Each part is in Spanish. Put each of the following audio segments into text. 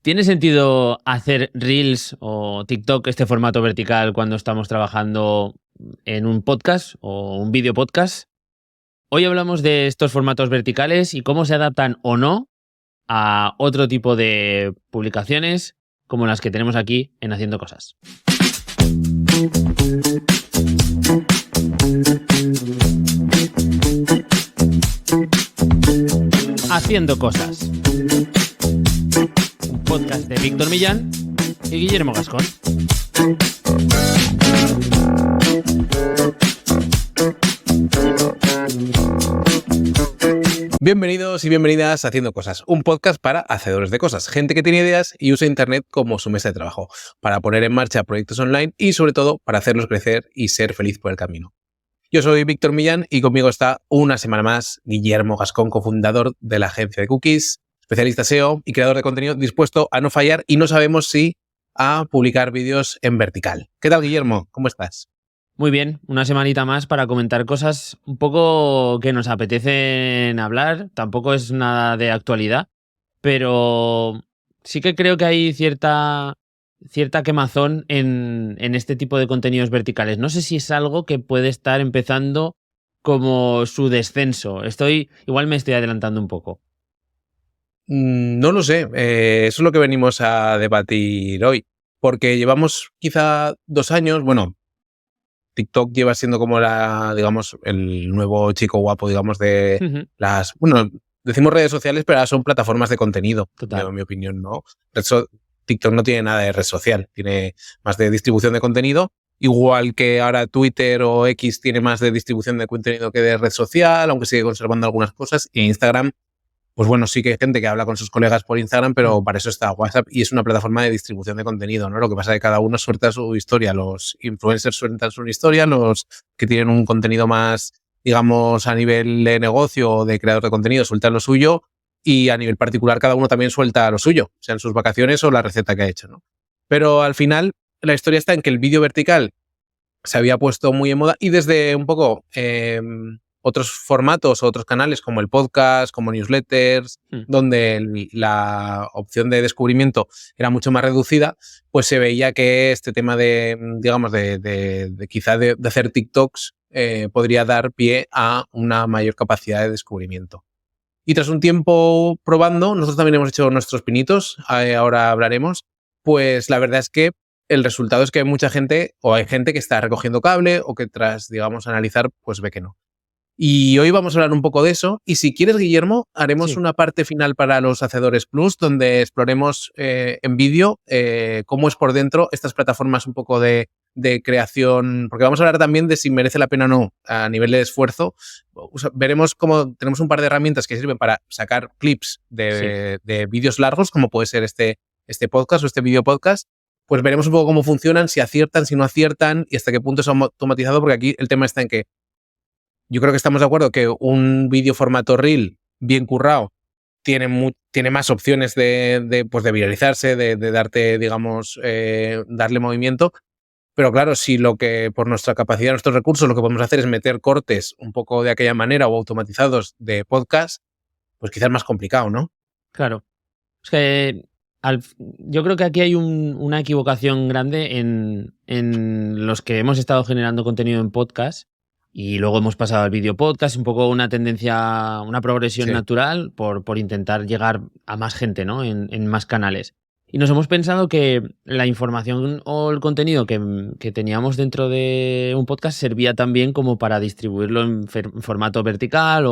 ¿Tiene sentido hacer Reels o TikTok, este formato vertical, cuando estamos trabajando en un podcast o un vídeo podcast? Hoy hablamos de estos formatos verticales y cómo se adaptan o no a otro tipo de publicaciones como las que tenemos aquí en Haciendo Cosas. Haciendo Cosas. Un podcast de Víctor Millán y Guillermo Gascón. Bienvenidos y bienvenidas a Haciendo Cosas, un podcast para hacedores de cosas, gente que tiene ideas y usa Internet como su mesa de trabajo, para poner en marcha proyectos online y sobre todo para hacerlos crecer y ser feliz por el camino. Yo soy Víctor Millán y conmigo está una semana más Guillermo Gascón, cofundador de la agencia de Cookies, especialista SEO y creador de contenido dispuesto a no fallar y no sabemos si a publicar vídeos en vertical. ¿Qué tal, Guillermo? ¿Cómo estás? Muy bien, una semanita más para comentar cosas un poco que nos apetecen hablar. Tampoco es nada de actualidad, pero sí que creo que hay cierta quemazón en este tipo de contenidos verticales. No sé si es algo que puede estar empezando como su descenso. Igual me estoy adelantando un poco. No lo sé, eso es lo que venimos a debatir hoy, porque llevamos quizá 2 años, bueno, TikTok lleva siendo como digamos, el nuevo chico guapo, digamos, de las, bueno, decimos redes sociales, pero ahora son plataformas de contenido, Total. en mi opinión, ¿no? TikTok no tiene nada de red social, tiene más de distribución de contenido, igual que ahora Twitter o X tiene más de distribución de contenido que de red social, aunque sigue conservando algunas cosas, y Instagram, pues bueno, sí que hay gente que habla con sus colegas por Instagram, pero para eso está WhatsApp y es una plataforma de distribución de contenido, ¿no? Lo que pasa es que cada uno suelta su historia. Los influencers sueltan su historia, los que tienen un contenido más, digamos, a nivel de negocio o de creador de contenido sueltan lo suyo y a nivel particular cada uno también suelta lo suyo, sean sus vacaciones o la receta que ha hecho, ¿no? Pero al final la historia está en que el vídeo vertical se había puesto muy en moda y desde un poco otros formatos o otros canales como el podcast, como newsletters, donde la opción de descubrimiento era mucho más reducida, pues se veía que este tema de, digamos, quizá de hacer TikToks podría dar pie a una mayor capacidad de descubrimiento. Y tras un tiempo probando, nosotros también hemos hecho nuestros pinitos, ahora hablaremos, pues la verdad es que el resultado es que hay mucha gente, o hay gente que está recogiendo cable, o que tras, digamos, analizar, pues ve que no. Y hoy vamos a hablar un poco de eso. Y si quieres, Guillermo, haremos una parte final para los Hacedores Plus, donde exploremos en vídeo cómo es por dentro estas plataformas un poco de creación, porque vamos a hablar también de si merece la pena o no a nivel de esfuerzo. O sea, veremos cómo tenemos un par de herramientas que sirven para sacar clips de vídeos largos, como puede ser este podcast o este video podcast. Pues veremos un poco cómo funcionan, si aciertan, si no aciertan y hasta qué punto es automatizado, porque aquí el tema está en que yo creo que estamos de acuerdo que un vídeo formato Reel bien currado tiene más opciones de viralizarse, de darte, digamos, darle movimiento. Pero claro, si lo que por nuestra capacidad, nuestros recursos, lo que podemos hacer es meter cortes un poco de aquella manera o automatizados de podcast, pues quizás es más complicado, ¿no? Claro. Es que yo creo que aquí hay una equivocación grande en los que hemos estado generando contenido en podcast y luego hemos pasado al vídeo podcast, un poco una tendencia, una progresión natural por intentar llegar a más gente, ¿no? En más canales. Y nos hemos pensado que la información o el contenido que teníamos dentro de un podcast servía también como para distribuirlo en formato vertical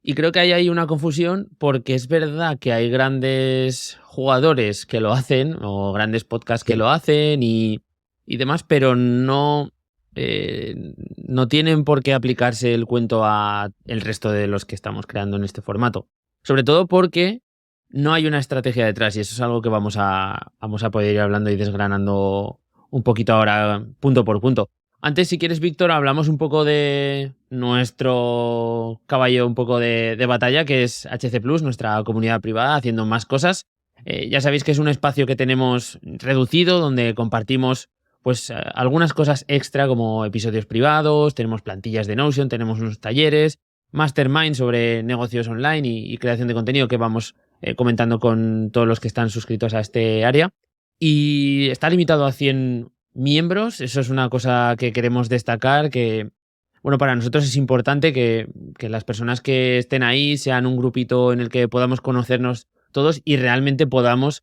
y creo que ahí hay una confusión porque es verdad que hay grandes jugadores que lo hacen o grandes podcasts que lo hacen y demás, pero no tienen por qué aplicarse el cuento a el resto de los que estamos creando en este formato. Sobre todo porque no hay una estrategia detrás y eso es algo que vamos a poder ir hablando y desgranando un poquito ahora, punto por punto. Antes, si quieres, Víctor, hablamos un poco de nuestro caballo un poco de batalla, que es HC Plus, nuestra comunidad privada, haciendo más cosas. Ya sabéis que es un espacio que tenemos reducido, donde compartimos pues algunas cosas extra como episodios privados, tenemos plantillas de Notion, tenemos unos talleres, mastermind sobre negocios online y creación de contenido que vamos comentando con todos los que están suscritos a este área. Y está limitado a 100 miembros. Eso es una cosa que queremos destacar, que bueno, para nosotros es importante que las personas que estén ahí sean un grupito en el que podamos conocernos todos y realmente podamos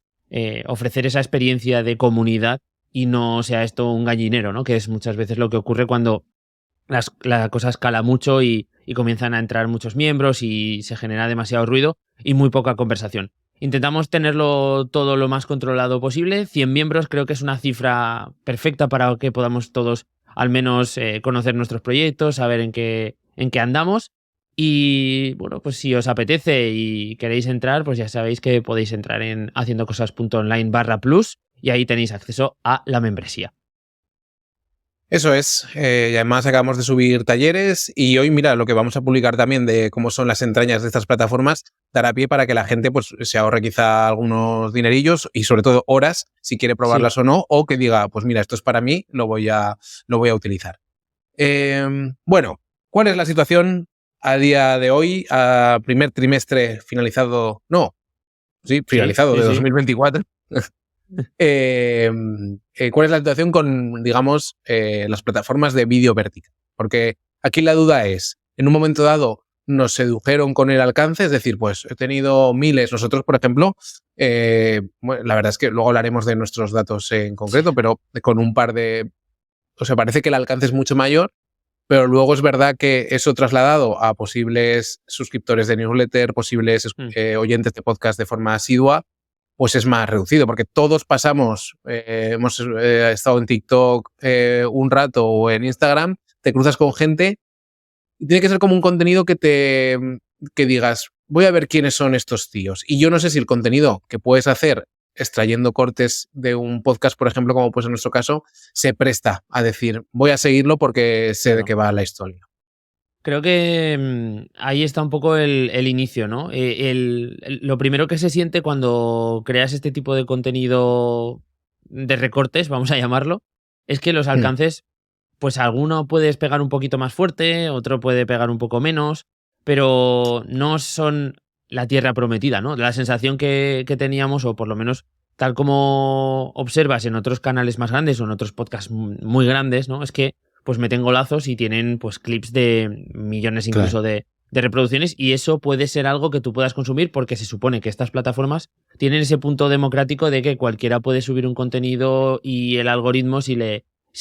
ofrecer esa experiencia de comunidad y no sea esto un gallinero, ¿no? Que es muchas veces lo que ocurre cuando la cosa escala mucho y comienzan a entrar muchos miembros y se genera demasiado ruido y muy poca conversación. Intentamos tenerlo todo lo más controlado posible. 100 miembros creo que es una cifra perfecta para que podamos todos al menos conocer nuestros proyectos, saber en qué andamos. Y bueno, pues si os apetece y queréis entrar, pues ya sabéis que podéis entrar en haciendocosas.online/plus y ahí tenéis acceso a la membresía. Eso es, y además acabamos de subir talleres y hoy, mira, lo que vamos a publicar también de cómo son las entrañas de estas plataformas dará pie para que la gente pues se ahorre quizá algunos dinerillos y sobre todo horas, si quiere probarlas o no, o que diga, pues mira, esto es para mí, lo voy a utilizar. Bueno, ¿cuál es la situación a día de hoy, a primer trimestre finalizado? No, sí, finalizado de 2024. ¿Cuál es la situación con, digamos, las plataformas de vídeo vertical? Porque aquí la duda es, en un momento dado nos sedujeron con el alcance, es decir, pues he tenido miles, nosotros, por ejemplo, bueno, la verdad es que luego hablaremos de nuestros datos en concreto, pero con un par de... O sea, parece que el alcance es mucho mayor, pero luego es verdad que eso trasladado a posibles suscriptores de newsletter, posibles oyentes de podcast de forma asidua, pues es más reducido, porque todos pasamos, hemos estado en TikTok un rato o en Instagram, te cruzas con gente y tiene que ser como un contenido que digas, voy a ver quiénes son estos tíos. Y yo no sé si el contenido que puedes hacer extrayendo cortes de un podcast, por ejemplo, como pues en nuestro caso, se presta a decir, voy a seguirlo porque sé de qué va la historia. Creo que ahí está un poco el inicio, ¿no? Lo primero que se siente cuando creas este tipo de contenido de recortes, vamos a llamarlo, es que los alcances, pues alguno puedes pegar un poquito más fuerte, otro puede pegar un poco menos, pero no son la tierra prometida, ¿no? La sensación que teníamos, o por lo menos tal como observas en otros canales más grandes o en otros podcasts muy grandes, ¿no? Es que pues meten golazos y tienen pues clips de millones incluso de reproducciones y eso puede ser algo que tú puedas consumir porque se supone que estas plataformas tienen ese punto democrático de que cualquiera puede subir un contenido y el algoritmo si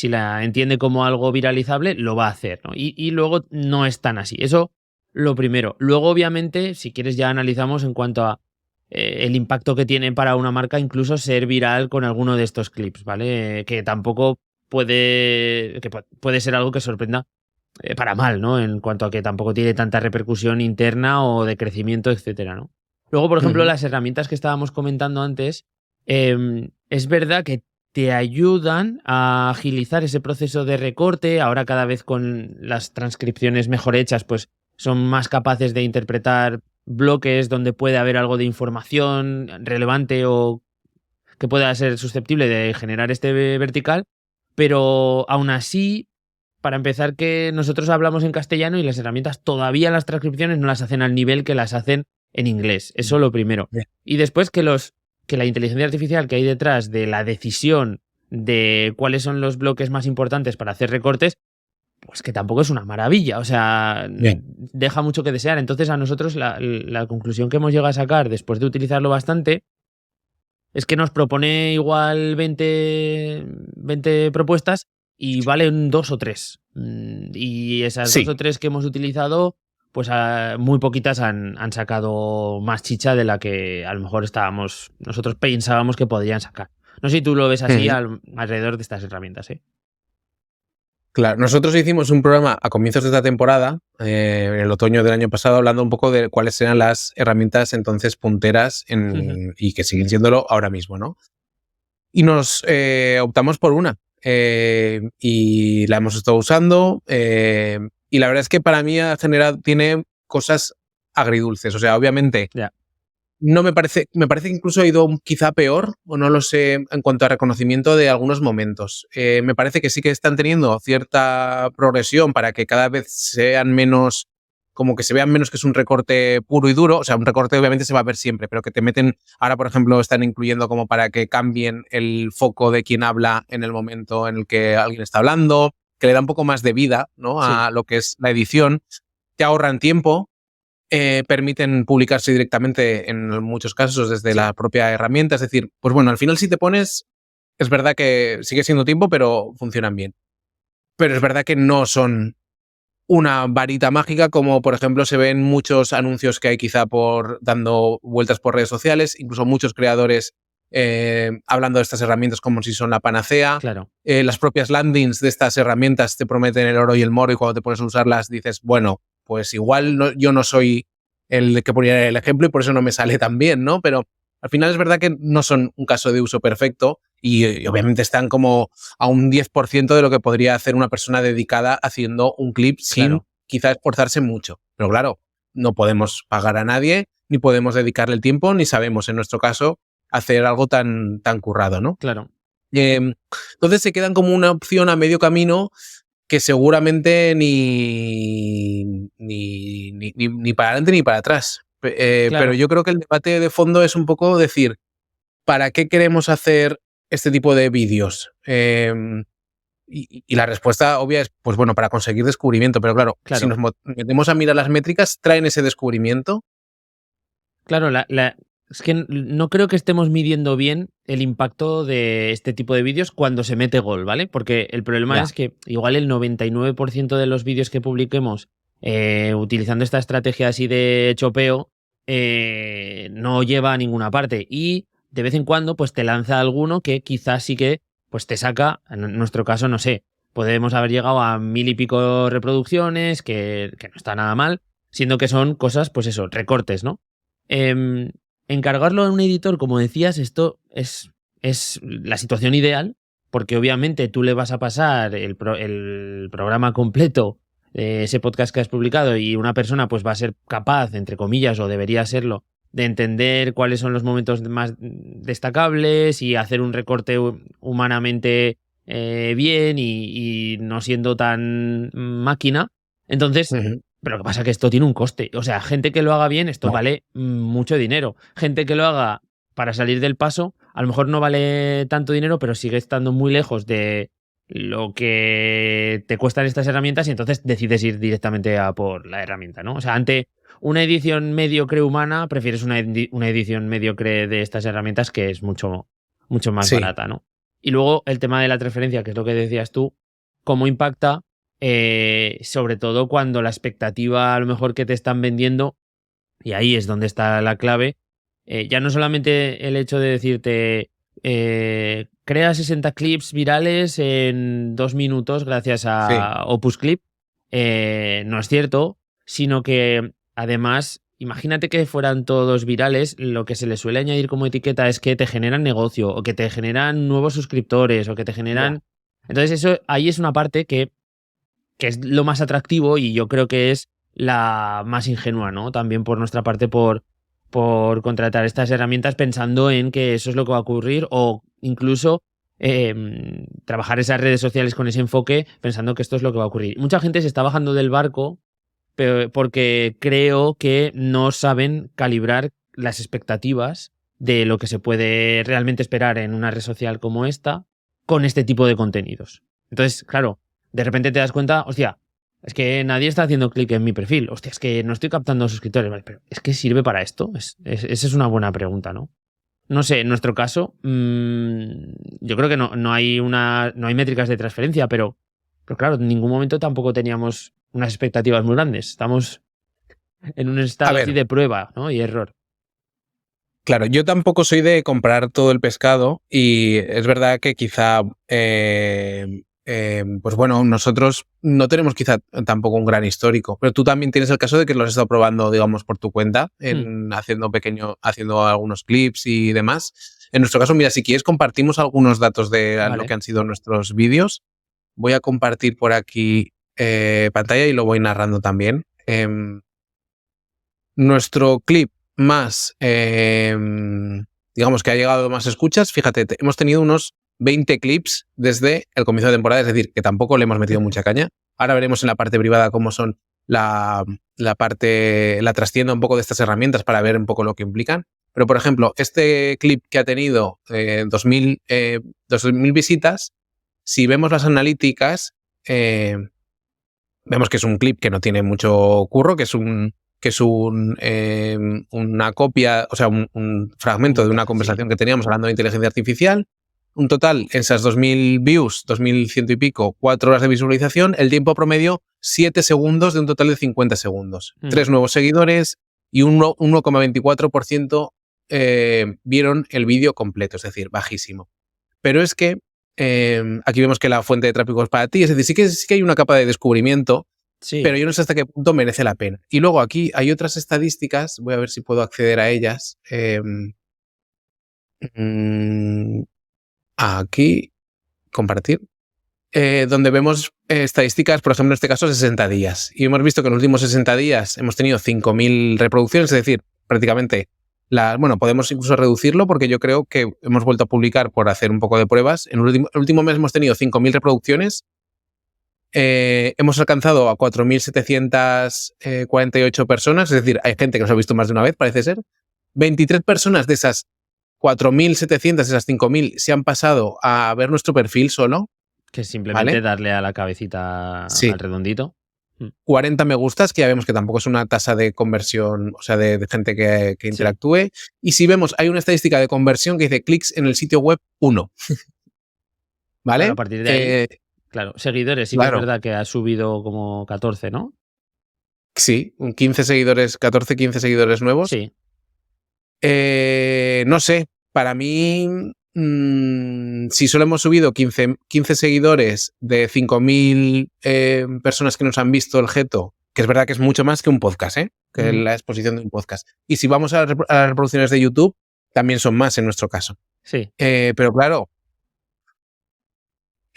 la entiende como algo viralizable lo va a hacer, ¿no? Y luego no es tan así. Eso lo primero. Luego obviamente si quieres ya analizamos en cuanto a el impacto que tiene para una marca incluso ser viral con alguno de estos clips, ¿vale? Que tampoco puede ser algo que sorprenda para mal, ¿no? En cuanto a que tampoco tiene tanta repercusión interna o de crecimiento, etcétera, ¿no? Luego, por ejemplo, las herramientas que estábamos comentando antes, es verdad que te ayudan a agilizar ese proceso de recorte. Ahora cada vez con las transcripciones mejor hechas, pues son más capaces de interpretar bloques donde puede haber algo de información relevante o que pueda ser susceptible de generar este vertical. Pero aún así, para empezar, que nosotros hablamos en castellano y las herramientas todavía las transcripciones no las hacen al nivel que las hacen en inglés. Eso lo primero. Y después que la inteligencia artificial que hay detrás de la decisión de cuáles son los bloques más importantes para hacer recortes, pues que tampoco es una maravilla. O sea, deja mucho que desear. Entonces a nosotros la conclusión que hemos llegado a sacar después de utilizarlo bastante es que nos propone igual 20 propuestas y valen 2 o 3. Y esas 2 o 3 que hemos utilizado, pues muy poquitas han sacado más chicha de la que a lo mejor nosotros pensábamos que podrían sacar. No sé si tú lo ves así alrededor de estas herramientas, ¿eh? Claro, nosotros hicimos un programa a comienzos de esta temporada, en el otoño del año pasado, hablando un poco de cuáles eran las herramientas entonces punteras y que siguen siéndolo ahora mismo, ¿no? Y nos optamos por una y la hemos estado usando y la verdad es que para mí tiene cosas agridulces. O sea, obviamente no me parece que incluso ha ido quizá peor, o no lo sé, en cuanto a reconocimiento de algunos momentos. Me parece que sí que están teniendo cierta progresión para que cada vez sean menos como que se vea menos que es un recorte puro y duro. O sea, un recorte obviamente se va a ver siempre, pero que te meten, ahora por ejemplo están incluyendo como para que cambien el foco de quien habla en el momento en el que alguien está hablando, que le da un poco más de vida, ¿no? A lo que es la edición. Te ahorran tiempo, permiten publicarse directamente en muchos casos desde la propia herramienta. Es decir, pues bueno, al final si te pones, es verdad que sigue siendo tiempo, pero funcionan bien. Pero es verdad que no son una varita mágica como por ejemplo se ven muchos anuncios que hay quizá por dando vueltas por redes sociales, incluso muchos creadores hablando de estas herramientas como si son la panacea. Claro. Las propias landings de estas herramientas te prometen el oro y el moro y cuando te pones a usarlas dices, bueno, pues igual yo no soy el que ponía el ejemplo y por eso no me sale tan bien, ¿no? Pero al final es verdad que no son un caso de uso perfecto y obviamente están como a un 10% de lo que podría hacer una persona dedicada haciendo un clip sin quizá esforzarse mucho. Pero claro, no podemos pagar a nadie, ni podemos dedicarle el tiempo, ni sabemos, en nuestro caso, hacer algo tan currado, ¿no? Claro. Entonces se quedan como una opción a medio camino que seguramente ni para adelante ni para atrás. Pero yo creo que el debate de fondo es un poco decir, ¿para qué queremos hacer este tipo de vídeos? Y la respuesta obvia es, pues bueno, para conseguir descubrimiento. Pero claro. Si nos metemos a mirar las métricas, ¿traen ese descubrimiento? Claro, es que no creo que estemos midiendo bien el impacto de este tipo de vídeos cuando se mete gol, ¿vale? Porque el problema es que igual el 99% de los vídeos que publiquemos utilizando esta estrategia así de chopeo no lleva a ninguna parte y de vez en cuando pues te lanza alguno que quizás sí que pues te saca, en nuestro caso no sé, podemos haber llegado a 1000 y pico reproducciones que no está nada mal, siendo que son cosas pues eso, recortes, ¿no? Encargarlo a un editor, como decías, esto es la situación ideal, porque obviamente tú le vas a pasar el programa completo de ese podcast que has publicado y una persona pues va a ser capaz, entre comillas, o debería serlo, de entender cuáles son los momentos más destacables y hacer un recorte humanamente bien y no siendo tan máquina. Entonces... Pero lo que pasa es que esto tiene un coste. O sea, gente que lo haga bien, esto vale mucho dinero. Gente que lo haga para salir del paso, a lo mejor no vale tanto dinero, pero sigue estando muy lejos de lo que te cuestan estas herramientas y entonces decides ir directamente a por la herramienta, ¿no? O sea, ante una edición mediocre humana, prefieres una edición mediocre de estas herramientas que es mucho más barata, ¿no? Y luego el tema de la transferencia, que es lo que decías tú, cómo impacta... sobre todo cuando la expectativa a lo mejor que te están vendiendo, y ahí es donde está la clave, ya no solamente el hecho de decirte crea 60 clips virales en 2 minutos gracias a Opus Clip, no es cierto, sino que además, imagínate que fueran todos virales, lo que se les suele añadir como etiqueta es que te generan negocio, o que te generan nuevos suscriptores, o que te generan... Entonces eso ahí es una parte que es lo más atractivo y yo creo que es la más ingenua, ¿no? También por nuestra parte por contratar estas herramientas pensando en que eso es lo que va a ocurrir o incluso trabajar esas redes sociales con ese enfoque pensando que esto es lo que va a ocurrir. Mucha gente se está bajando del barco porque creo que no saben calibrar las expectativas de lo que se puede realmente esperar en una red social como esta con este tipo de contenidos. Entonces, claro, de repente te das cuenta, hostia, es que nadie está haciendo clic en mi perfil, hostia, es que no estoy captando suscriptores, vale, pero ¿es que sirve para esto? Esa es una buena pregunta, ¿no? No sé, en nuestro caso, yo creo que no hay métricas de transferencia, pero claro, en ningún momento tampoco teníamos unas expectativas muy grandes. Estamos en un estado así de prueba, ¿no? Y error. Claro, yo tampoco soy de comprar todo el pescado y es verdad que quizá, pues bueno, nosotros no tenemos quizá tampoco un gran histórico, pero tú también tienes el caso de que lo has estado probando, digamos, por tu cuenta, haciendo algunos clips y demás. En nuestro caso, mira, si quieres compartimos algunos datos de lo que han sido nuestros vídeos. Voy a compartir por aquí pantalla y lo voy narrando también. Nuestro clip más, digamos que ha llegado a más escuchas, fíjate, hemos tenido unos 20 clips desde el comienzo de temporada, es decir, que tampoco le hemos metido mucha caña. Ahora veremos en la parte privada cómo son la parte, la trastienda un poco de estas herramientas para ver un poco lo que implican. Pero, por ejemplo, este clip que ha tenido 2.000 visitas, si vemos las analíticas, vemos que es un clip que no tiene mucho curro, que es una copia, o sea, un fragmento de una conversación que teníamos hablando de inteligencia artificial. Un total, en esas 2.000 views, 2.100 y pico, 4 horas de visualización, el tiempo promedio 7 segundos de un total de 50 segundos. 3 nuevos seguidores y 1,24% vieron el vídeo completo, es decir, bajísimo. Pero es que aquí vemos que la fuente de tráfico es para ti, es decir, sí que hay una capa de descubrimiento, Sí. pero yo no sé hasta qué punto merece la pena. Y luego aquí hay otras estadísticas, voy a ver si puedo acceder a ellas. Aquí, compartir, donde vemos estadísticas, por ejemplo, en este caso 60 días. Y hemos visto que en los últimos 60 días hemos tenido 5.000 reproducciones, es decir, prácticamente, podemos incluso reducirlo porque yo creo que hemos vuelto a publicar por hacer un poco de pruebas. En el último mes hemos tenido 5.000 reproducciones. Hemos alcanzado a 4.748 personas, es decir, hay gente que nos ha visto más de una vez, parece ser. 23 personas de esas 4.700, esas 5.000, se han pasado a ver nuestro perfil solo. Que simplemente ¿vale? darle a la cabecita al redondito. 40 me gustas, que ya vemos que tampoco es una tasa de conversión, o sea, de gente que interactúe. Sí. Y si vemos, hay una estadística de conversión que dice clics en el sitio web 1. ¿Vale? Claro, a partir de ahí, claro, seguidores, sí que es verdad que ha subido como 14, ¿no? Sí, 15 seguidores, 14, 15 seguidores nuevos. Sí. No sé, para mí, si solo hemos subido 15 seguidores de 5.000 personas que nos han visto el Geto, que es verdad que es mucho más que un podcast, que la exposición de un podcast. Y si vamos a las reproducciones de YouTube, también son más en nuestro caso. Sí. Pero claro,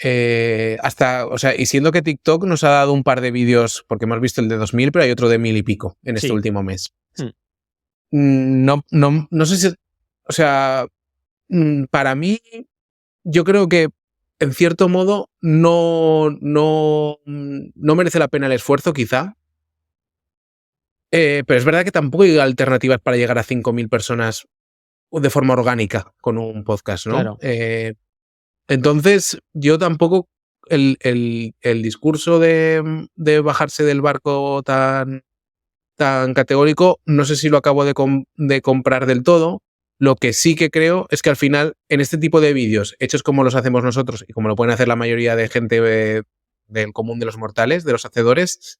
o sea, y siendo que TikTok nos ha dado un par de vídeos, porque hemos visto el de 2.000, pero hay otro de 1.000 y pico en este último mes. No sé si, o sea, para mí, yo creo que en cierto modo no merece la pena el esfuerzo, quizá. Pero es verdad que tampoco hay alternativas para llegar a 5.000 personas de forma orgánica con un podcast, ¿no? Claro. Entonces, yo tampoco el discurso de bajarse del barco tan categórico, no sé si lo acabo de comprar del todo. Lo que sí que creo es que al final, en este tipo de vídeos, hechos como los hacemos nosotros y como lo pueden hacer la mayoría de gente del común de los mortales, de los hacedores,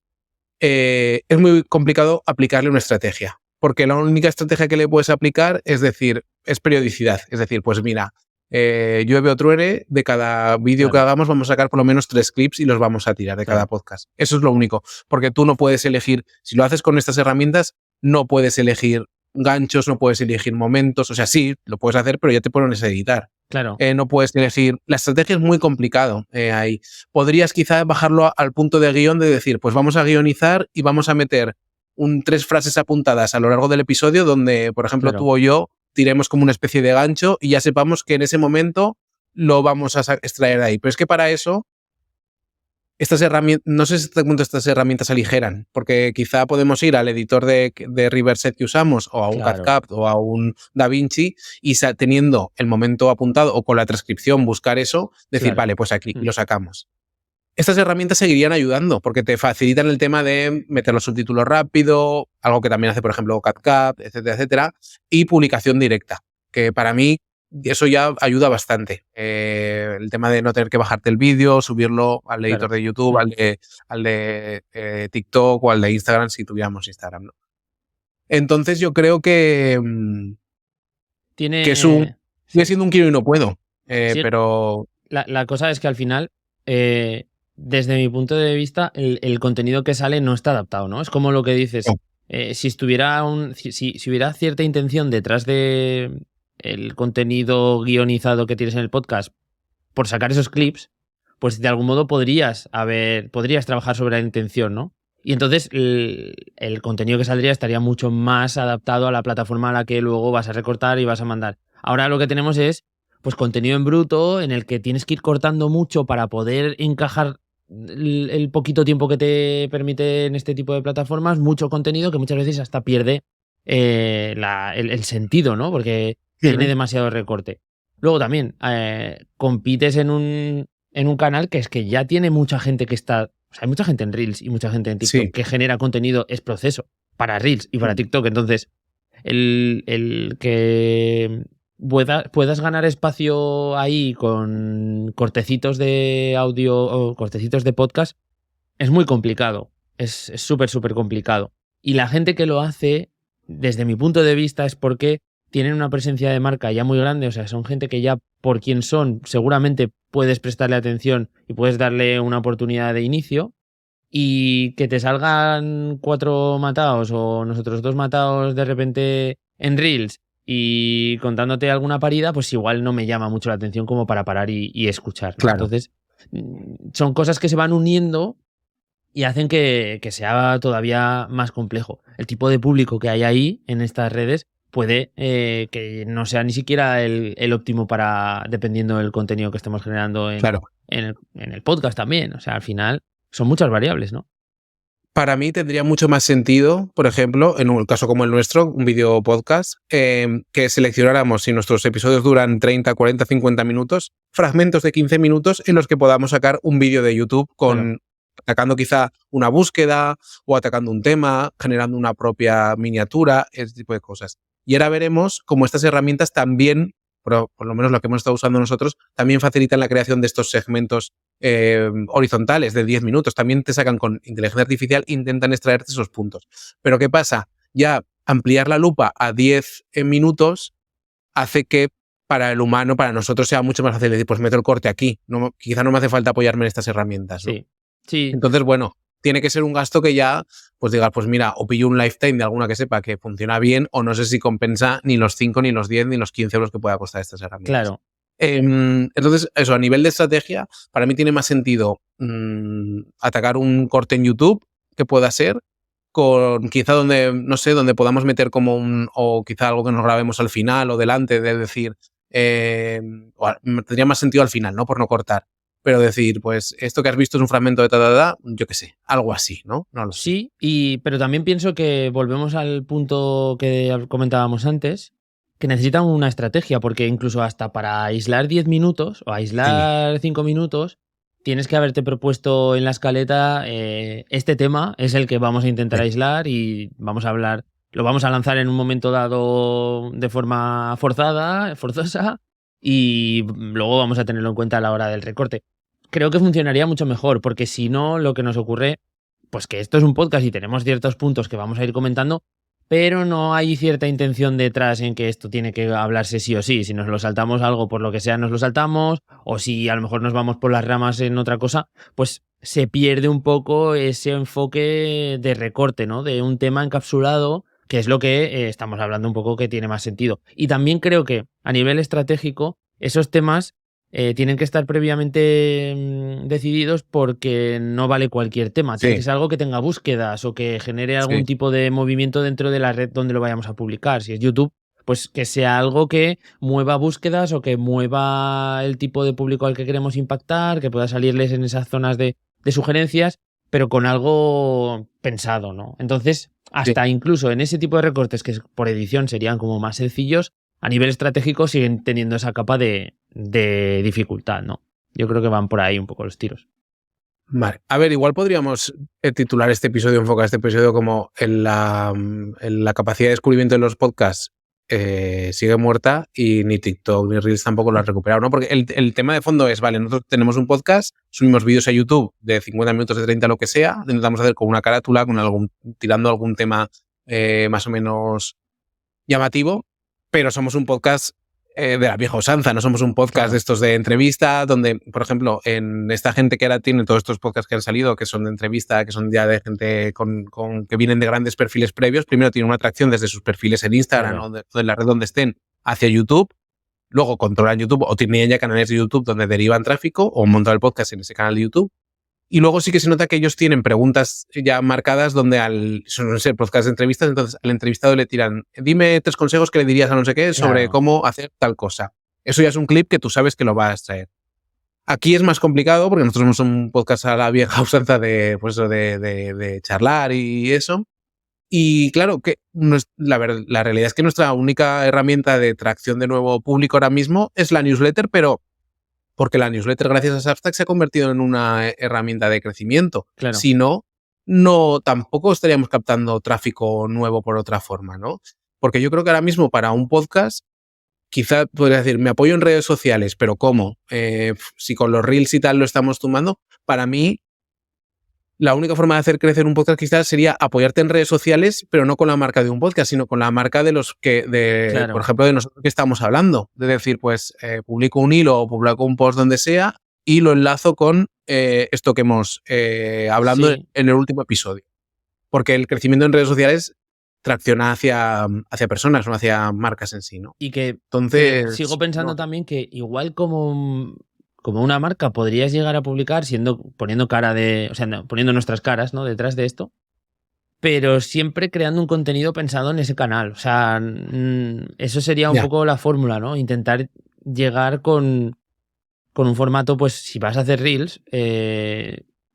es muy complicado aplicarle una estrategia. Porque la única estrategia que le puedes aplicar es periodicidad. Es decir, pues mira, llueve o truene, de cada vídeo que hagamos vamos a sacar por lo menos 3 clips y los vamos a tirar de cada podcast. Eso es lo único, porque tú no puedes elegir, si lo haces con estas herramientas, no puedes elegir ganchos, no puedes elegir momentos, o sea, sí, lo puedes hacer, pero ya te pones a editar. Claro. No puedes elegir, la estrategia es muy complicado ahí. Podrías quizá bajarlo al punto de guión de decir, pues vamos a guionizar y vamos a meter 3 frases apuntadas a lo largo del episodio donde, por ejemplo, tú o yo tiremos como una especie de gancho y ya sepamos que en ese momento lo vamos a extraer de ahí. Pero es que para eso, estas herramientas, no sé hasta qué punto estas herramientas aligeran, porque quizá podemos ir al editor de Riverset que usamos o a un CapCut o a un DaVinci y teniendo el momento apuntado o con la transcripción buscar eso, decir, vale, pues aquí lo sacamos. Estas herramientas seguirían ayudando porque te facilitan el tema de meter los subtítulos rápido, algo que también hace, por ejemplo, CapCut, etcétera, etcétera, y publicación directa, que para mí eso ya ayuda bastante. El tema de no tener que bajarte el vídeo, subirlo al editor de YouTube, al de TikTok o al de Instagram si tuviéramos Instagram, ¿no? Entonces yo creo que sigue siendo un quiero y no puedo, pero... La cosa es que al final... desde mi punto de vista, el contenido que sale no está adaptado, ¿no? Es como lo que dices. Si hubiera cierta intención detrás de el contenido guionizado que tienes en el podcast por sacar esos clips, pues de algún modo podrías trabajar sobre la intención, ¿no? Y entonces el contenido que saldría estaría mucho más adaptado a la plataforma a la que luego vas a recortar y vas a mandar. Ahora lo que tenemos es pues contenido en bruto en el que tienes que ir cortando mucho para poder encajar el poquito tiempo que te permite en este tipo de plataformas, mucho contenido que muchas veces hasta pierde el sentido, ¿no? Porque tiene demasiado recorte. Luego también compites en un canal que es que ya tiene mucha gente que está... O sea, hay mucha gente en Reels y mucha gente en TikTok que genera contenido, es proceso para Reels y para TikTok. Entonces, el que puedas ganar espacio ahí con cortecitos de audio o cortecitos de podcast es muy complicado. Es súper, súper complicado. Y la gente que lo hace, desde mi punto de vista, es porque tienen una presencia de marca ya muy grande. O sea, son gente que ya por quien son, seguramente puedes prestarle atención y puedes darle una oportunidad de inicio. Y que te salgan 4 mataos o nosotros 2 mataos de repente en Reels y contándote alguna parida, pues igual no me llama mucho la atención como para parar y escuchar, ¿no? Claro. Entonces, son cosas que se van uniendo y hacen que sea todavía más complejo. El tipo de público que hay ahí en estas redes puede que no sea ni siquiera el óptimo para, dependiendo del contenido que estemos generando en el podcast también. O sea, al final son muchas variables, ¿no? Para mí tendría mucho más sentido, por ejemplo, en un caso como el nuestro, un video podcast, que seleccionáramos, si nuestros episodios duran 30, 40, 50 minutos, fragmentos de 15 minutos en los que podamos sacar un vídeo de YouTube atacando quizá una búsqueda o atacando un tema, generando una propia miniatura, ese tipo de cosas. Y ahora veremos cómo estas herramientas también, por lo menos lo que hemos estado usando nosotros, también facilitan la creación de estos segmentos horizontales de 10 minutos. También te sacan con inteligencia artificial, intentan extraerte esos puntos. Pero ¿qué pasa? Ya ampliar la lupa a 10 minutos hace que para el humano, para nosotros, sea mucho más fácil decir, pues meto el corte aquí. No, quizá no me hace falta apoyarme en estas herramientas, ¿no? Sí. Entonces, bueno, tiene que ser un gasto que ya, pues digas, pues mira, o pillo un lifetime de alguna que sepa que funciona bien, o no sé si compensa ni los 5, ni los 10, ni los 15 euros que pueda costar estas herramientas. Claro. Entonces, eso, a nivel de estrategia, para mí tiene más sentido atacar un corte en YouTube que pueda ser, con quizá donde, no sé, donde podamos meter como o quizá algo que nos grabemos al final o delante, de decir, tendría más sentido al final, ¿no? Por no cortar. Pero decir, pues esto que has visto es un fragmento de yo qué sé, algo así, ¿no? No lo sé. Sí, pero también pienso que volvemos al punto que comentábamos antes, que necesitan una estrategia, porque incluso hasta para aislar 10 minutos o aislar 5 minutos, tienes que haberte propuesto en la escaleta este tema es el que vamos a intentar aislar y vamos a hablar, lo vamos a lanzar en un momento dado de forma forzosa, y luego vamos a tenerlo en cuenta a la hora del recorte. Creo que funcionaría mucho mejor, porque si no, lo que nos ocurre, pues que esto es un podcast y tenemos ciertos puntos que vamos a ir comentando, pero no hay cierta intención detrás en que esto tiene que hablarse sí o sí. Si nos lo saltamos algo por lo que sea, nos lo saltamos, o si a lo mejor nos vamos por las ramas en otra cosa, pues se pierde un poco ese enfoque de recorte, ¿no? De un tema encapsulado, que es lo que estamos hablando un poco que tiene más sentido. Y también creo que a nivel estratégico, esos temas tienen que estar previamente decididos, porque no vale cualquier tema. Tiene que ser algo que tenga búsquedas o que genere algún tipo de movimiento dentro de la red donde lo vayamos a publicar. Si es YouTube, pues que sea algo que mueva búsquedas o que mueva el tipo de público al que queremos impactar, que pueda salirles en esas zonas de sugerencias, pero con algo pensado, ¿no? Entonces, hasta incluso en ese tipo de recortes que por edición serían como más sencillos, a nivel estratégico siguen teniendo esa capa de dificultad, ¿no? Yo creo que van por ahí un poco los tiros. Vale. A ver, igual podríamos titular este episodio, enfocar este episodio como en la capacidad de descubrimiento de los podcasts sigue muerta, y ni TikTok ni Reels tampoco lo han recuperado, ¿no? Porque el tema de fondo es, vale, nosotros tenemos un podcast, subimos vídeos a YouTube de 50 minutos, de 30, lo que sea, intentamos hacer con una carátula, tirando algún tema más o menos llamativo, pero somos un podcast de la vieja usanza, no somos un podcast de estos de entrevista, donde, por ejemplo, en esta gente que ahora tiene todos estos podcasts que han salido, que son de entrevista, que son ya de gente que vienen de grandes perfiles previos, primero tienen una atracción desde sus perfiles en Instagram o de la red donde estén hacia YouTube, luego controlan YouTube o tienen ya canales de YouTube donde derivan tráfico o montan el podcast en ese canal de YouTube. Y luego sí que se nota que ellos tienen preguntas ya marcadas donde suelen ser podcasts de entrevistas, entonces al entrevistado le tiran, dime 3 consejos que le dirías a no sé qué sobre cómo hacer tal cosa. Eso ya es un clip que tú sabes que lo vas a extraer. Aquí es más complicado porque nosotros somos un podcast a la vieja usanza de, pues, de charlar y eso. Y claro, que la realidad es que nuestra única herramienta de tracción de nuevo público ahora mismo es la newsletter, pero porque la newsletter, gracias a Substack, se ha convertido en una herramienta de crecimiento. Claro. Si no, tampoco estaríamos captando tráfico nuevo por otra forma, ¿no? Porque yo creo que ahora mismo para un podcast, quizá podría decir, me apoyo en redes sociales, pero ¿cómo? Si con los reels y tal lo estamos tumbando, para mí la única forma de hacer crecer un podcast quizás sería apoyarte en redes sociales, pero no con la marca de un podcast, sino con la marca de los que, Claro. por ejemplo, de nosotros que estamos hablando. De decir, pues publico un hilo o publico un post donde sea y lo enlazo con esto que hemos hablando Sí. en el último episodio. Porque el crecimiento en redes sociales tracciona hacia personas, no hacia marcas en sí, ¿no? Y que Entonces, sigo pensando no. también que igual como una marca podrías llegar a publicar poniendo cara de, o sea, no, poniendo nuestras caras, ¿no? Detrás de esto, pero siempre creando un contenido pensado en ese canal. O sea, eso sería un Ya. poco la fórmula, ¿no? Intentar llegar con un formato, pues si vas a hacer reels,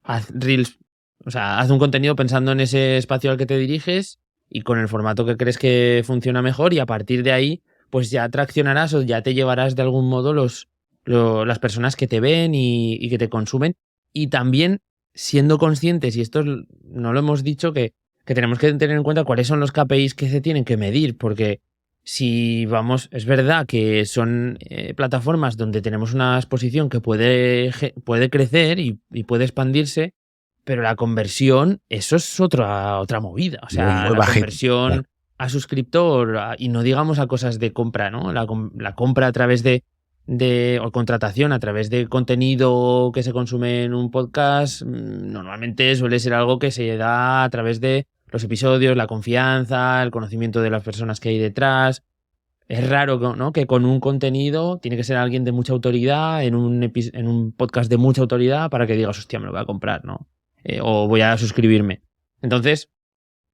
haz reels, o sea, haz un contenido pensando en ese espacio al que te diriges y con el formato que crees que funciona mejor, y a partir de ahí pues ya traccionarás o ya te llevarás de algún modo las personas que te ven y que te consumen. Y también siendo conscientes, y esto no lo hemos dicho, que tenemos que tener en cuenta cuáles son los KPIs que se tienen que medir, porque si vamos, es verdad que son plataformas donde tenemos una exposición que puede crecer y puede expandirse, pero la conversión, eso es otra movida. O sea, Muy la bajito. conversión a suscriptor, y no digamos a cosas de compra, ¿no? La compra a través o contratación a través de contenido que se consume en un podcast, normalmente suele ser algo que se da a través de los episodios, la confianza, el conocimiento de las personas que hay detrás. Es raro, ¿no?, que con un contenido tiene que ser alguien de mucha autoridad en un podcast de mucha autoridad para que digas, hostia, me lo voy a comprar, ¿no? O voy a suscribirme. Entonces,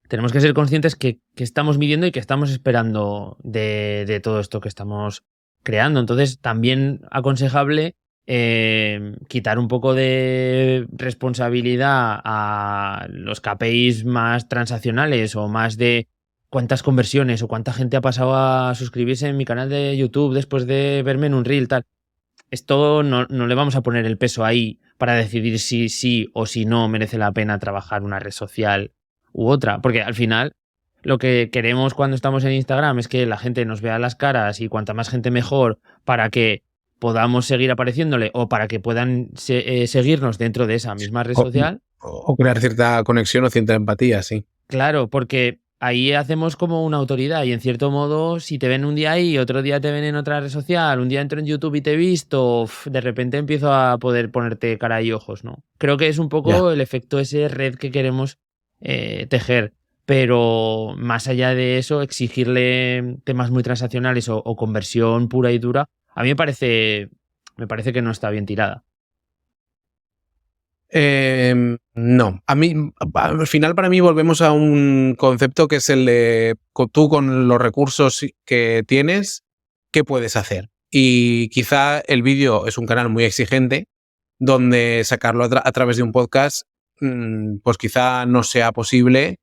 tenemos que ser conscientes que estamos midiendo y que estamos esperando de todo esto que estamos creando. Entonces, también aconsejable quitar un poco de responsabilidad a los KPIs más transaccionales o más de cuántas conversiones o cuánta gente ha pasado a suscribirse en mi canal de YouTube después de verme en un reel, tal. Esto no le vamos a poner el peso ahí para decidir si sí o si no merece la pena trabajar una red social u otra, porque al final lo que queremos cuando estamos en Instagram es que la gente nos vea las caras, y cuanta más gente mejor, para que podamos seguir apareciéndole o para que puedan seguirnos dentro de esa misma red social. O crear cierta conexión o cierta empatía, sí. Claro, porque ahí hacemos como una autoridad, y en cierto modo, si te ven un día ahí, otro día te ven en otra red social, un día entro en YouTube y te he visto, de repente empiezo a poder ponerte cara y ojos, ¿no? Creo que es un poco el efecto ese red que queremos tejer, pero más allá de eso, exigirle temas muy transaccionales o conversión pura y dura, a mí me parece que no está bien tirada. No, a mí, al final para mí volvemos a un concepto que es el de tú con los recursos que tienes, ¿qué puedes hacer? Y quizá el vídeo es un canal muy exigente donde sacarlo a través de un podcast, pues quizá no sea posible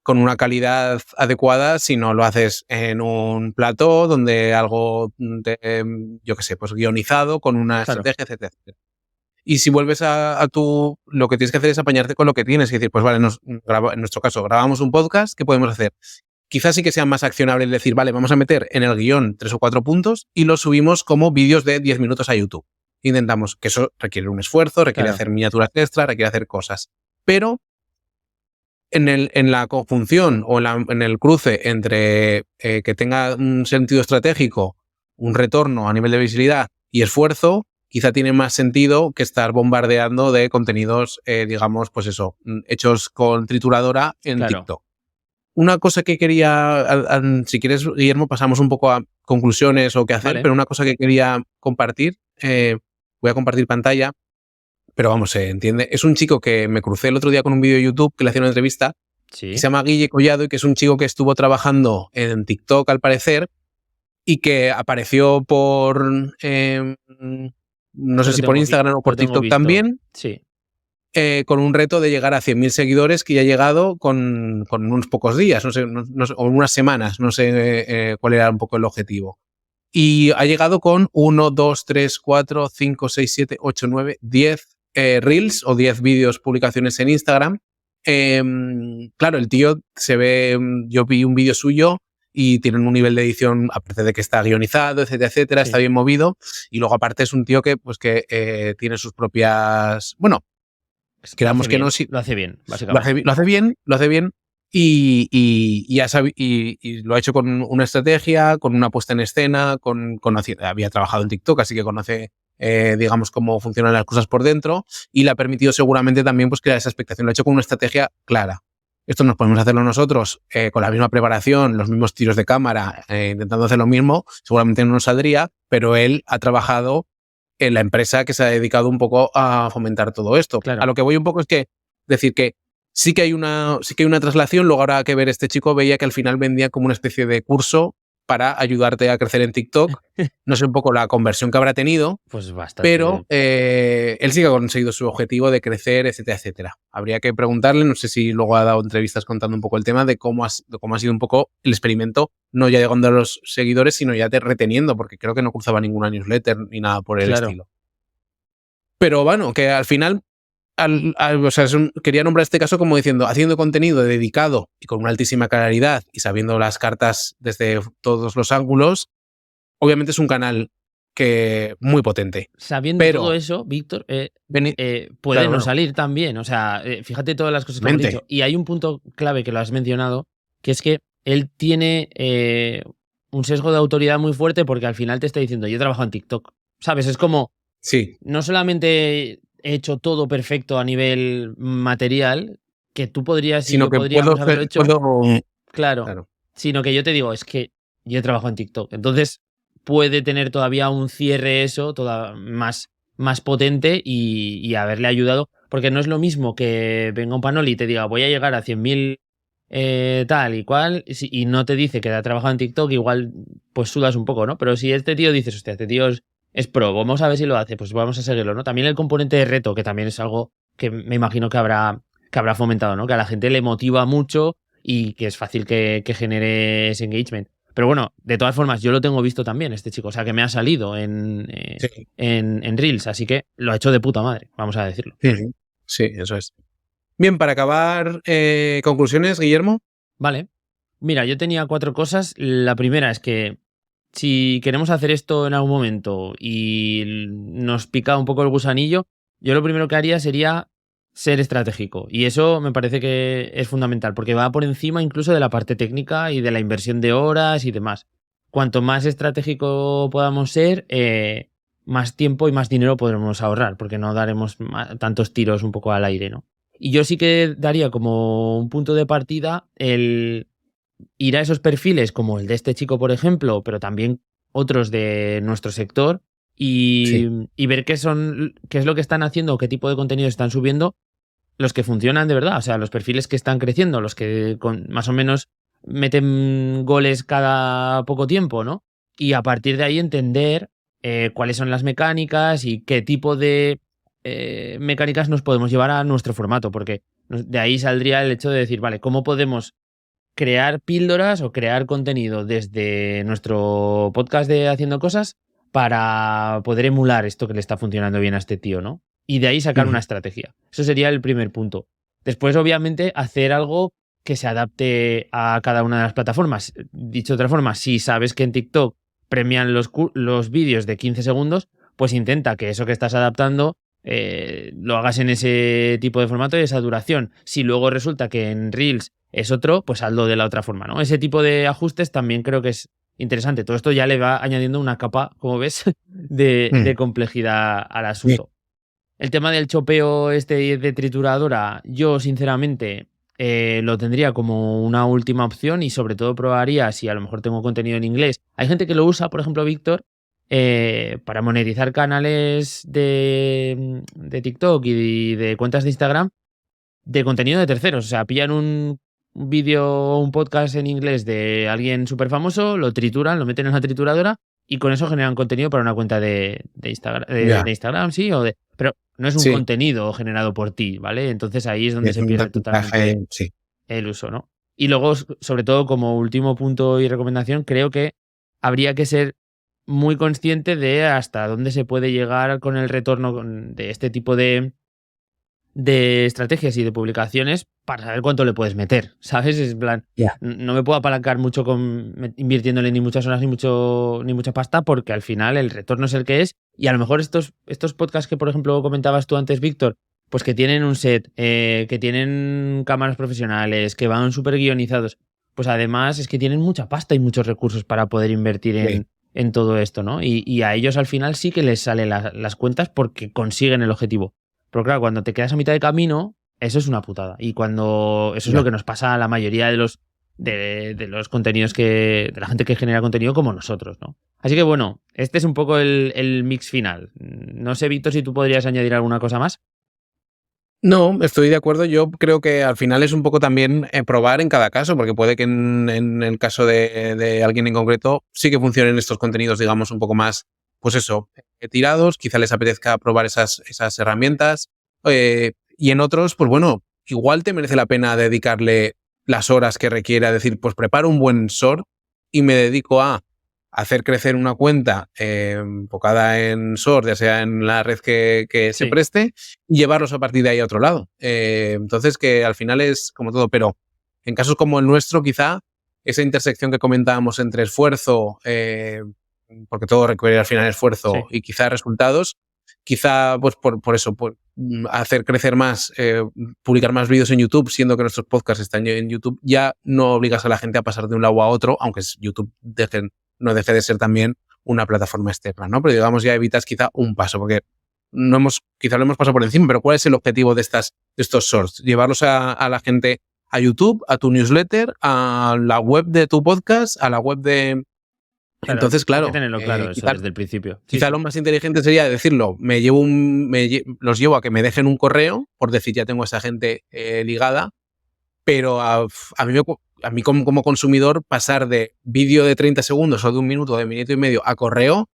con una calidad adecuada si no lo haces en un plató donde algo, yo qué sé, pues guionizado, con una estrategia, etcétera, etcétera. Y si vuelves a tu, lo que tienes que hacer es apañarte con lo que tienes. Es decir, pues vale, en nuestro caso, grabamos un podcast, ¿qué podemos hacer? Quizás sí que sea más accionable el decir, vale, vamos a meter en el guión 3 o 4 puntos y los subimos como vídeos de 10 minutos a YouTube. Intentamos, que eso requiere un esfuerzo, requiere hacer miniaturas extra, requiere hacer cosas. Pero en la conjunción o en el cruce entre que tenga un sentido estratégico, un retorno a nivel de visibilidad y esfuerzo, quizá tiene más sentido que estar bombardeando de contenidos, digamos, pues eso, hechos con trituradora en TikTok. Una cosa que quería, si quieres, Guillermo, pasamos un poco a conclusiones o qué hacer, pero una cosa que quería compartir, voy a compartir pantalla, pero vamos, se entiende. Es un chico que me crucé el otro día con un vídeo de YouTube que le hacía una entrevista, que se llama Guille Collado, y que es un chico que estuvo trabajando en TikTok, al parecer, y que apareció por no sé Lo si por tengo Instagram o por lo tengo TikTok visto. también, Sí. con un reto de llegar a 100.000 seguidores que ya ha llegado con unos pocos días, no sé, o unas semanas, no sé cuál era un poco el objetivo. Y ha llegado con 1, 2, 3, 4, 5, 6, 7, 8, 9, 10 reels o 10 vídeos, publicaciones en Instagram. Claro, el tío se ve, yo vi un vídeo suyo y tienen un nivel de edición, aparte de que está guionizado, etcétera, etcétera, Sí. está bien movido. Y luego aparte es un tío que, pues que tiene sus propias, bueno, queramos que no, si, Lo hace bien, básicamente. lo hace bien y lo ha hecho con una estrategia, con una puesta en escena, había trabajado en TikTok, así que conoce, digamos, cómo funcionan las cosas por dentro y le ha permitido seguramente también pues, crear esa expectación. Lo ha hecho con una estrategia clara. Esto nos podemos hacerlo nosotros con la misma preparación, los mismos tiros de cámara, intentando hacer lo mismo, seguramente no nos saldría, pero él ha trabajado en la empresa que se ha dedicado un poco a fomentar todo esto. Claro. A lo que voy un poco es que decir que sí que hay una traslación, luego habrá que ver, este chico veía que al final vendía como una especie de curso para ayudarte a crecer en TikTok. No sé un poco la conversión que habrá tenido, Pues bastante. pero él sí que ha conseguido su objetivo de crecer, etcétera, etcétera. Habría que preguntarle, no sé si luego ha dado entrevistas contando un poco el tema de cómo ha sido un poco el experimento, no ya llegando a los seguidores, sino ya reteniendo, porque creo que no cruzaba ninguna newsletter ni nada por el estilo. Pero bueno, que al final, o sea, quería nombrar este caso como diciendo, haciendo contenido dedicado y con una altísima claridad y sabiendo las cartas desde todos los ángulos, obviamente es un canal que muy potente. Sabiendo pero, todo eso, Víctor, puede claro, no salir también. O sea, fíjate todas las cosas que hemos dicho. Y hay un punto clave que lo has mencionado, que es que él tiene un sesgo de autoridad muy fuerte porque al final te está diciendo, yo trabajo en TikTok. ¿Sabes? Es como, sí. No solamente he hecho todo perfecto a nivel material, que tú podrías y Sino yo que podríamos haberlo hecho. Claro. Claro. Sino que yo te digo, es que yo trabajo en TikTok. Entonces puede tener todavía un cierre eso, más potente y haberle ayudado. Porque no es lo mismo que venga un panel y te diga, voy a llegar a 100.000 tal y cual, y no te dice que ha trabajado en TikTok, igual pues sudas un poco, ¿no? Pero si este tío dices, hostia, este tío es pro, vamos a ver si lo hace, pues vamos a seguirlo, ¿no? También el componente de reto, que también es algo que me imagino que habrá fomentado, ¿no? Que a la gente le motiva mucho y que es fácil que genere ese engagement. Pero bueno, de todas formas, yo lo tengo visto también, este chico, o sea, que me ha salido en Reels, así que lo ha hecho de puta madre, vamos a decirlo. Sí, eso es. Bien, para acabar, conclusiones, Guillermo. Vale. Mira, yo tenía 4 cosas. La primera es que si queremos hacer esto en algún momento y nos pica un poco el gusanillo, yo lo primero que haría sería ser estratégico. Y eso me parece que es fundamental, porque va por encima incluso de la parte técnica y de la inversión de horas y demás. Cuanto más estratégico podamos ser, más tiempo y más dinero podremos ahorrar, porque no daremos tantos tiros un poco al aire, ¿no? Y yo sí que daría como un punto de partida el ir a esos perfiles como el de este chico, por ejemplo, pero también otros de nuestro sector y ver qué es lo que están haciendo, qué tipo de contenido están subiendo, los que funcionan de verdad, o sea, los perfiles que están creciendo, los que más o menos meten goles cada poco tiempo, ¿no? Y a partir de ahí entender cuáles son las mecánicas y qué tipo de mecánicas nos podemos llevar a nuestro formato, porque de ahí saldría el hecho de decir, vale, ¿cómo podemos crear píldoras o crear contenido desde nuestro podcast de Haciendo Cosas para poder emular esto que le está funcionando bien a este tío, ¿no? Y de ahí sacar una estrategia. Eso sería el primer punto. Después, obviamente, hacer algo que se adapte a cada una de las plataformas. Dicho de otra forma, si sabes que en TikTok premian los vídeos de 15 segundos, pues intenta que eso que estás adaptando lo hagas en ese tipo de formato y esa duración. Si luego resulta que en Reels es otro, pues hazlo de la otra forma, ¿no? Ese tipo de ajustes también creo que es interesante. Todo esto ya le va añadiendo una capa, como ves, de complejidad al asunto. El tema del chopeo de trituradora, yo sinceramente lo tendría como una última opción y sobre todo probaría si a lo mejor tengo contenido en inglés. Hay gente que lo usa, por ejemplo, Víctor, para monetizar canales de TikTok y de cuentas de Instagram de contenido de terceros. O sea, pillan un vídeo o un podcast en inglés de alguien súper famoso, lo trituran, lo meten en la trituradora y con eso generan contenido para una cuenta de Instagram, Ya. de Instagram, sí, pero no es un Sí. contenido generado por ti, ¿vale? Entonces ahí es donde Es se un pierde porcentaje, totalmente sí. el uso, ¿no? Y luego, sobre todo, como último punto y recomendación, creo que habría que ser muy consciente de hasta dónde se puede llegar con el retorno de este tipo de estrategias y de publicaciones para saber cuánto le puedes meter, ¿sabes? Es en plan, Ya. no me puedo apalancar mucho invirtiéndole ni muchas horas ni mucha pasta, porque al final el retorno es el que es, y a lo mejor estos podcasts que, por ejemplo, comentabas tú antes, Víctor, pues que tienen un set, que tienen cámaras profesionales, que van súper guionizados, pues además es que tienen mucha pasta y muchos recursos para poder invertir Sí. en todo esto, ¿no? Y a ellos al final sí que les salen las cuentas porque consiguen el objetivo. Pero claro, cuando te quedas a mitad de camino, eso es una putada. Y cuando eso es Ya. lo que nos pasa a la mayoría de los contenidos de la gente que genera contenido como nosotros, ¿no? Así que bueno, este es un poco el mix final. No sé, Víctor, si tú podrías añadir alguna cosa más. No, estoy de acuerdo. Yo creo que al final es un poco también probar en cada caso, porque puede que en el caso de alguien en concreto sí que funcionen estos contenidos, digamos, un poco más, pues eso, tirados. Quizá les apetezca probar esas herramientas. Y en otros, pues bueno, igual te merece la pena dedicarle las horas que requiera. Decir, pues preparo un buen short y me dedico a hacer crecer una cuenta enfocada en short, ya sea en la red que se Sí. preste, y llevarlos a partir de ahí a otro lado. Entonces, que al final es como todo, pero en casos como el nuestro, quizá esa intersección que comentábamos entre esfuerzo, porque todo requiere al final esfuerzo, Sí. y quizá resultados, quizá pues por eso, por hacer crecer más, publicar más vídeos en YouTube, siendo que nuestros podcasts están en YouTube, ya no obligas a la gente a pasar de un lado a otro, aunque YouTube no deje de ser también una plataforma externa, ¿no? Pero digamos, ya evitas quizá un paso, porque quizá lo hemos pasado por encima, pero ¿cuál es el objetivo de estos shorts? Llevarlos a la gente a YouTube, a tu newsletter, a la web de tu podcast, a la web de... Claro, Entonces, hay que claro, tenerlo claro eso desde el principio. Sí, quizá sí. lo más inteligente sería decirlo, los llevo a que me dejen un correo, por decir, ya tengo a esa gente ligada, pero a mí como consumidor, pasar de vídeo de 30 segundos o de un minuto, de minuto y medio a correo,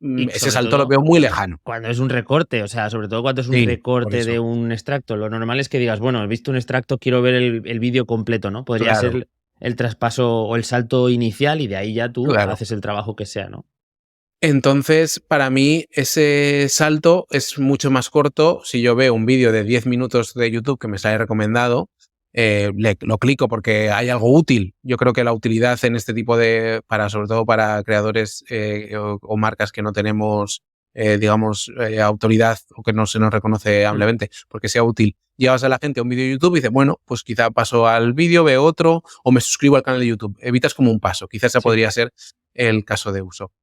Y ese sobre salto lo todo, veo muy lejano. cuando es un recorte, o sea, sobre todo cuando es un Sí, por recorte de eso. un extracto, lo normal es que digas, bueno, he visto un extracto, quiero ver el vídeo completo, ¿no? Podría Claro, ser el traspaso o el salto inicial y de ahí ya tú claro. haces el trabajo que sea, ¿no? Entonces, para mí, ese salto es mucho más corto. Si yo veo un vídeo de 10 minutos de YouTube que me sale recomendado, lo clico porque hay algo útil. Yo creo que la utilidad en este tipo sobre todo para creadores o marcas que no tenemos, digamos, autoridad, o que no se nos reconoce ampliamente, porque sea útil. Llevas a la gente a un vídeo de YouTube y dices, bueno, pues quizá paso al vídeo, veo otro, o me suscribo al canal de YouTube. Evitas como un paso. Quizás ese Sí. podría ser el caso de uso.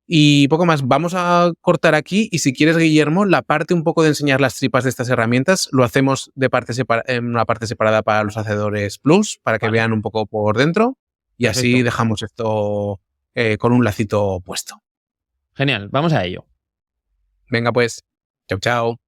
Y poco más, vamos a cortar aquí, y si quieres, Guillermo, la parte un poco de enseñar las tripas de estas herramientas lo hacemos en una parte separada para los hacedores Plus, para que Vale, vean un poco por dentro, y así perfecto. dejamos esto con un lacito puesto. Genial, vamos a ello. Venga pues, chao, chao.